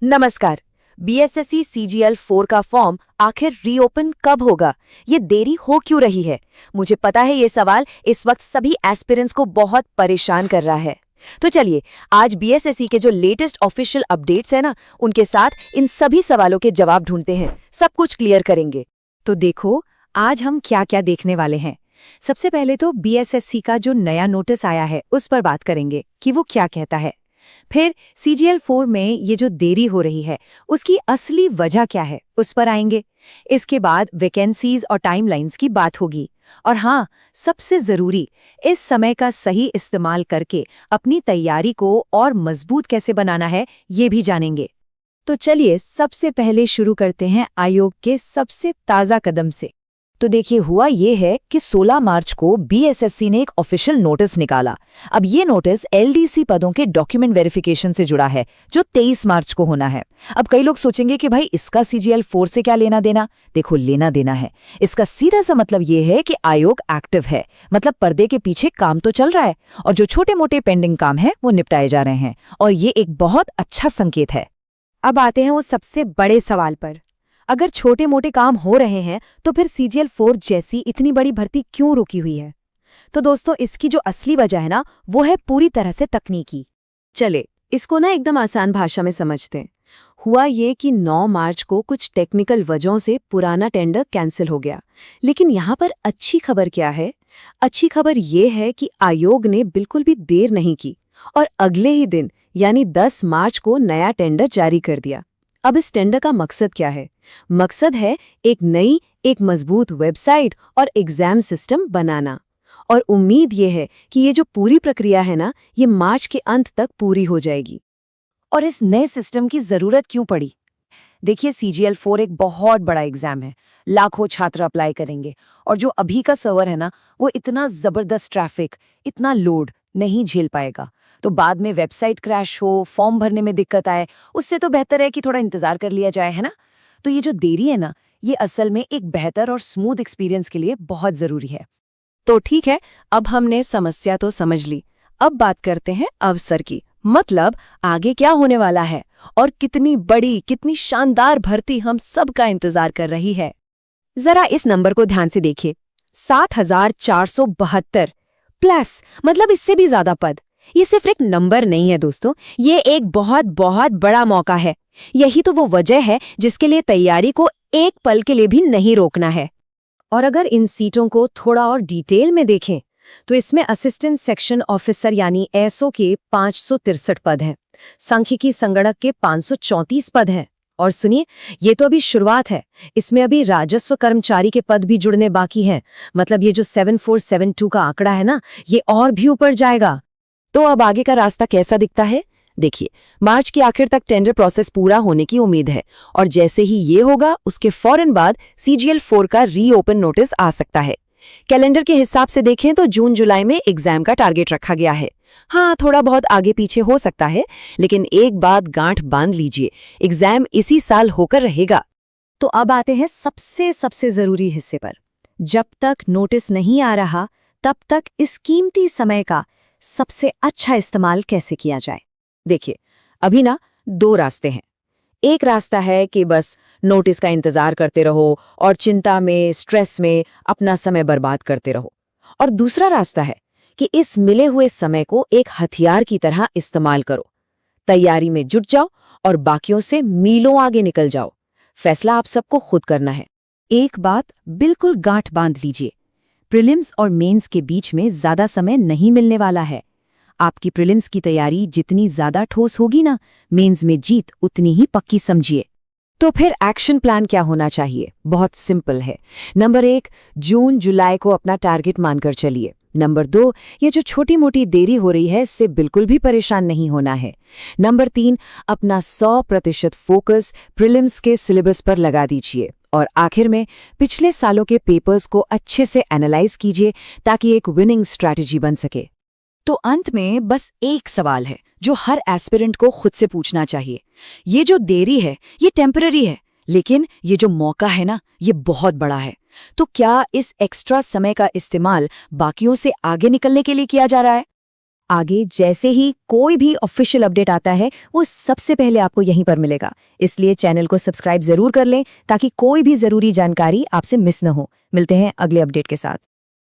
नमस्कार। BSSC CGL 4 का form आखिर रीओपन कब होगा? ये देरी हो क्यों रही है? मुझे पता है ये सवाल इस वक्त सभी एस्पिरेंट्स को बहुत परेशान कर रहा है। तो चलिए आज बीएसएससी के जो लेटेस्ट ऑफिशियल अपडेट्स है ना, उनके साथ इन सभी सवालों के जवाब ढूंढते हैं, सब कुछ क्लियर करेंगे। तो देखो आज हम क्या क्या देखने वाले हैं। सबसे पहले तो बीएसएससी का जो नया नोटिस आया है उस पर बात करेंगे कि वो क्या कहता है। फिर सीजीएल 4 में ये जो देरी हो रही है उसकी असली वजह क्या है उस पर आएंगे। इसके बाद वैकेंसीज और टाइमलाइंस की बात होगी। और हाँ, सबसे जरूरी, इस समय का सही इस्तेमाल करके अपनी तैयारी को और मजबूत कैसे बनाना है ये भी जानेंगे। तो चलिए सबसे पहले शुरू करते हैं आयोग के सबसे ताज़ा कदम से। तो देखिए, हुआ ये है कि 16 मार्च को बीएसएससी ने एक ऑफिशियल नोटिस निकाला। अब ये नोटिस एलडीसी पदों के डॉक्यूमेंट वेरिफिकेशन से जुड़ा है, जो 23 मार्च को होना है। अब कई लोग सोचेंगे कि भाई इसका सीजीएल 4 से क्या लेना देना। देखो, लेना देना है। इसका सीधा सा मतलब ये है कि आयोग एक्टिव है, मतलब पर्दे के पीछे काम तो चल रहा है और जो छोटे मोटे पेंडिंग काम है वो निपटाए जा रहे हैं, और ये एक बहुत अच्छा संकेत है। अब आते हैं वो सबसे बड़े सवाल पर। अगर छोटे मोटे काम हो रहे हैं तो फिर सीजीएल 4 जैसी इतनी बड़ी भर्ती क्यों रुकी हुई है? तो दोस्तों, इसकी जो असली वजह है ना, वो है पूरी तरह से तकनीकी। चले इसको ना एकदम आसान भाषा में समझते हैं। हुआ ये कि 9 मार्च को कुछ टेक्निकल वजहों से पुराना टेंडर कैंसिल हो गया। लेकिन यहाँ पर अच्छी खबर क्या है? अच्छी खबर ये है कि आयोग ने बिल्कुल भी देर नहीं की और अगले ही दिन यानी 10 मार्च को नया टेंडर जारी कर दिया। अब इस टेंडर का मकसद क्या है? मकसद है एक मजबूत वेबसाइट और एग्जाम सिस्टम बनाना। और उम्मीद ये है कि ये जो पूरी प्रक्रिया है ना, ये मार्च के अंत तक पूरी हो जाएगी। और इस नए सिस्टम की जरूरत क्यों पड़ी? देखिए, सीजीएल 4 एक बहुत बड़ा एग्जाम है। लाखों छात्र अप्लाई करेंगे और जो अभी का सर्वर है ना, वो इतना जबरदस्त ट्रैफिक, इतना लोड नहीं झेल पाएगा। तो बाद में वेबसाइट क्रैश हो, फॉर्म भरने में दिक्कत आए, उससे तो बेहतर है कि थोड़ा इंतजार कर लिया जाए, है ना? तो ये जो देरी है ना, ये असल में एक बेहतर और स्मूथ एक्सपीरियंस के लिए बहुत जरूरी है। तो ठीक है, अब हमने समस्या तो समझ ली। अब बात करते हैं अवसर की, मतलब आगे क्या होने वाला है और कितनी बड़ी, कितनी शानदार भर्ती हम सब का इंतजार कर रही है। जरा इस नंबर को ध्यान से देखिए, 7,472 प्लस, मतलब इससे भी ज्यादा पद। ये सिर्फ एक नंबर नहीं है दोस्तों, ये एक बहुत बहुत बड़ा मौका है। यही तो वो वजह है जिसके लिए तैयारी को एक पल के लिए भी नहीं रोकना है। और अगर इन सीटों को थोड़ा और डिटेल में देखें तो इसमें असिस्टेंट सेक्शन ऑफिसर यानी एसओ के 563 पद हैं, सांख्यिकी संगणक के 534 पद हैं। और सुनिए, ये तो अभी शुरुआत है, इसमें अभी राजस्व कर्मचारी के पद भी जुड़ने बाकी हैं। मतलब ये जो 7472 का आंकड़ा है ना, ये और भी ऊपर जाएगा। तो अब आगे का रास्ता कैसा दिखता है? देखिए, मार्च के आखिर तक टेंडर प्रोसेस पूरा होने की उम्मीद है, और जैसे ही ये होगा उसके फौरन बाद सीजीएल 4 का रीओपन नोटिस आ सकता है। कैलेंडर के हिसाब से देखें तो जून जुलाई में एग्जाम का टारगेट रखा गया है। हाँ, थोड़ा बहुत आगे पीछे हो सकता है, लेकिन एक बात गांठ बांध लीजिए, एग्जाम इसी साल होकर रहेगा। तो अब आते हैं सबसे जरूरी हिस्से पर। जब तक नोटिस नहीं आ रहा, तब तक इस कीमती समय का सबसे अच्छा इस्तेमाल कैसे किया जाए? देखिए, अभी ना 2 रास्ते हैं। एक रास्ता है कि बस नोटिस का इंतजार करते रहो और चिंता में, स्ट्रेस में अपना समय बर्बाद करते रहो। और दूसरा रास्ता है कि इस मिले हुए समय को एक हथियार की तरह इस्तेमाल करो। तैयारी में जुट जाओ और बाकियों से मीलों आगे निकल जाओ। फैसला आप सबको खुद करना है। एक बात बिल्कुल गांठ बांध लीजिए, प्रीलिम्स और मेंस के बीच में ज्यादा समय नहीं मिलने वाला है। आपकी प्रीलिम्स की तैयारी जितनी ज्यादा ठोस होगी ना, मेंस में जीत उतनी ही पक्की समझिए। तो फिर एक्शन प्लान क्या होना चाहिए? बहुत सिंपल है। नंबर 1, जून जुलाई को अपना टारगेट मानकर चलिए। नंबर 2, ये जो छोटी मोटी देरी हो रही है इससे बिल्कुल भी परेशान नहीं होना है। नंबर 3, अपना 100% फोकस प्रीलिम्स के सिलेबस पर लगा दीजिए। और आखिर में पिछले सालों के पेपर्स को अच्छे से एनालाइज कीजिए ताकि एक विनिंग स्ट्रैटेजी बन सके। तो अंत में बस एक सवाल है जो हर एस्पिरेंट को खुद से पूछना चाहिए। ये जो देरी है ये टेम्पररी है, लेकिन ये जो मौका है ना, ये बहुत बड़ा है। तो क्या इस एक्स्ट्रा समय का इस्तेमाल बाकियों से आगे निकलने के लिए किया जा रहा है? आगे जैसे ही कोई भी ऑफिशियल अपडेट आता है वो सबसे पहले आपको यहीं पर मिलेगा। इसलिए चैनल को सब्सक्राइब जरूर कर लें ताकि कोई भी जरूरी जानकारी आपसे मिस न हो। मिलते हैं अगले अपडेट के साथ।